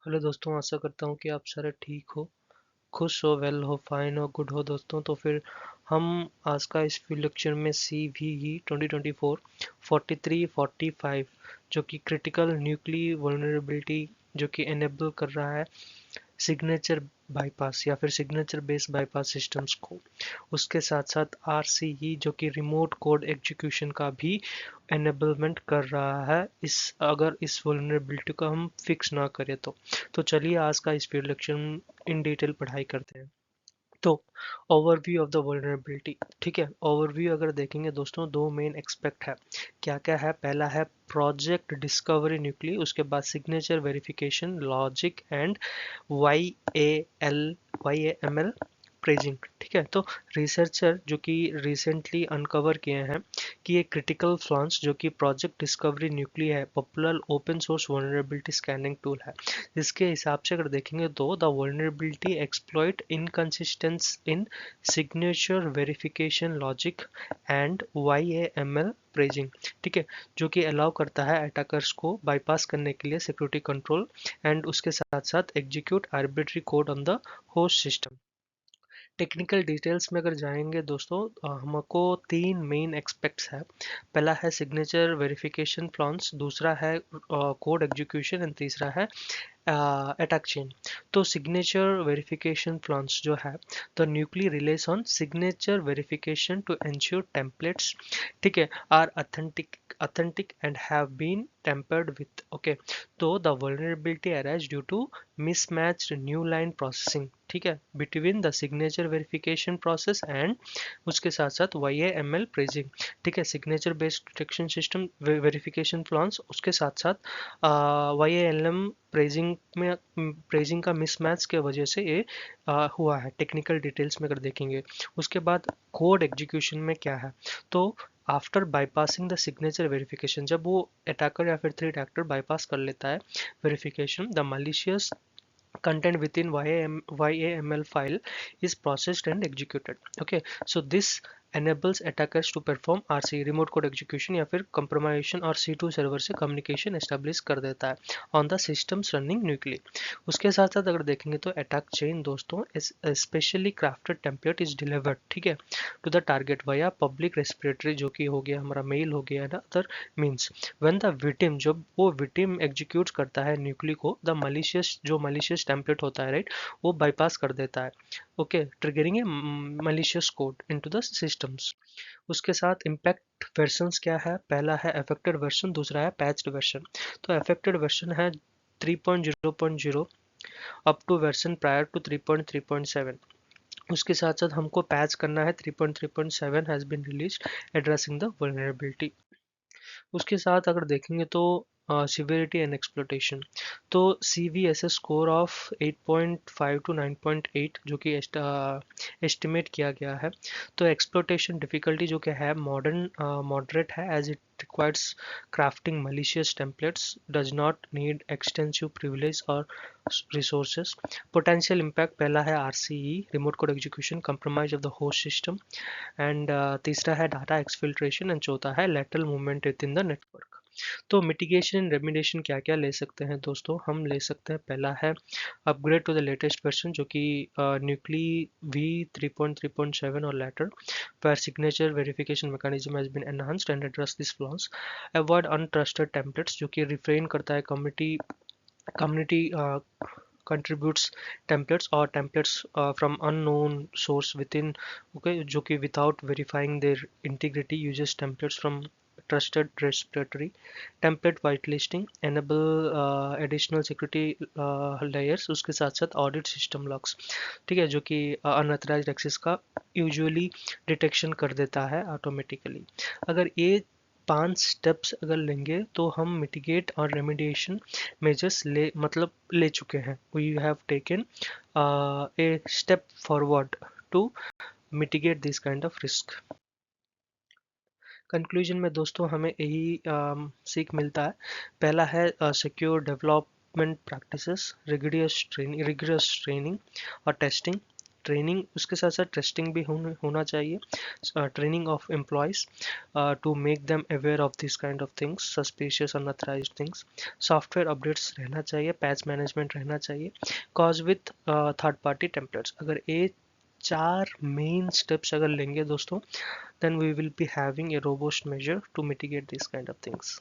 Hello दोस्तों, आशा करता हूँ कि आप सारे ठीक हो, खुश हो, वेल हो, फाइन हो, गुड हो दोस्तों। तो फिर हम आज का इस फील्ड लेक्चर में CVE 2024 43-45 जो कि क्रिटिकल न्यूक्ली वल्नरेबिलिटी जो कि एनेबल कर रहा है सिग्नेचर बाईपास या फिर सिग्नेचर बेस्ड बाईपास सिस्टम्स को, उसके साथ साथ RCE जो कि रिमोट कोड एग्जीक्यूशन का भी एनेबलमेंट कर रहा है इस अगर इस वल्नरेबिलिटी को हम फिक्स ना करें तो चलिए आज का इस फील्ड लेक्चर इन डिटेल पढ़ाई करते हैं। तो ओवरव्यू ऑफ द वल्नरेबिलिटी, ठीक है। ओवरव्यू अगर देखेंगे दोस्तों, दो मेन एक्सपेक्ट है। क्या क्या है? पहला है प्रोजेक्ट डिस्कवरी न्यूक्ली, उसके बाद signature verification logic and YAML parsing, ठीक है। तो रिसर्चर जो कि रिसेंटली अनकवर किए हैं कि ये क्रिटिकल फ्लॉन्स जो कि प्रोजेक्ट डिस्कवरी न्यूक्ली है, popular open source vulnerability scanning tool है। इसके हिसाब से अगर देखेंगे तो the vulnerability exploit inconsistencies in signature verification logic and YAML parsing, ठीक है, जो कि अलाउ करता है अटैकर्स को बाईपास करने के लिए सिक्योरिटी कंट्रोल एंड उसके साथ साथ execute arbitrary code on the host system. Technical details में अगर जाएंगे दोस्तों, हमको तीन मेन एक्सपेक्ट्स है। पहला है सिग्नेचर वेरिफिकेशन फ्लॉन्स, दूसरा है कोड एग्जीक्यूशन एंड तीसरा है अटैक चेन। तो सिग्नेचर वेरिफिकेशन फ्लॉन्स जो है, तो Nuclei relies on signature verification to ensure templates, ठीक है, are authentic and have been tampered with, okay। तो the vulnerability arise due to mismatched new line processing, ठीक है, between the signature verification process and उसके साथ साथ YAML phrasing, ठीक है। Signature based detection system verification flaws, उसके साथ साथ YALM प्रेजिंग का मिसमैच के वजह से ये हुआ है। टेक्निकल डिटेल्स में अगर देखेंगे, उसके बाद कोड एग्जीक्यूशन में क्या है, तो after bypassing the signature verification, जब वो अटैकर या फिर थ्रेट एक्टर बाईपास कर लेता है verification, the malicious content within YAML file is processed and executed, okay। So this enables attackers to perform RC remote code execution या फिर compromisation और C2 सर्वर से कम्युनिकेशन एस्टेब्लिश कर देता है on the systems running Nuclei. उसके साथ साथ अगर देखेंगे तो अटैक चेन दोस्तों, specially crafted template is delivered, ठीक है, to the target via public repository, जो कि हो गया हमारा मेल हो गया ना, other means when the victim, जब वो विक्टिम एग्जीक्यूट करता है न्यूक्ली को, द मलिशियस जो मलिशियस टेम्पलेट होता है, राइट, वो बाईपास कर देता है, okay, triggering a malicious code into the systems. उसके साथ इम्पैक्ट वर्जन्स क्या है? पहला है अफेक्टेड वर्जन, दूसरा है पैच्ड वर्जन। तो अफेक्टेड वर्जन है 3.0.0 up to version prior to 3.3.7। उसके साथ साथ हमको पैच करना है 3.3.7 has been released addressing the vulnerability. उसके साथ अगर देखेंगे तो सिवियरिटी एंड एक्सप्लोटेशन, तो CVSS स्कोर ऑफ 8.5 टू 9.8 जो कि एस्टिमेट किया गया है। तो एक्सप्लोटेशन डिफिकल्टी जो कि है मॉडर्न मॉडरेट है, as it requires crafting malicious templates, does not need extensive privilege or resources। Potential impact पहला है RCE remote code execution, compromise of the host system and तीसरा है डाटा एक्सफिल्ट्रेशन एंड चौथा है lateral movement with in the network. तो mitigation and remediation क्या क्या ले सकते हैं दोस्तों? हम ले सकते हैं, पहला है upgrade to the latest version जो कि न्यूक्ली V 3.3.7 और later, where signature verification mechanism has been enhanced and address these flaws। Avoid untrusted templates जो कि रिफ्रेन करता है community contributes templates or templates from unknown source within, okay, जो कि without verifying their integrity uses templates from trusted repository। template whitelisting enable additional security layers। उसके साथ साथ audit system logs, ठीक है, जो कि unauthorized access का यूजुअली डिटेक्शन कर देता है ऑटोमेटिकली। अगर ये 5 स्टेप्स अगर लेंगे तो हम मिटिगेट और रेमिडिएशन मेजर्स ले चुके हैं। We have taken a step forward to mitigate this kind of risk. Conclusion में दोस्तों हमें यही सीख मिलता है। पहला है secure development practices, rigorous training और टेस्टिंग, ट्रेनिंग, उसके साथ साथ टेस्टिंग भी होना चाहिए, training of employees to make them aware of this kind of things, suspicious unauthorised things. Software updates रहना चाहिए, पैच मैनेजमेंट रहना चाहिए, cause with third party templates. अगर ये 4 मेन स्टेप्स अगर लेंगे दोस्तों, then we will be having a robust measure to mitigate these kind of things.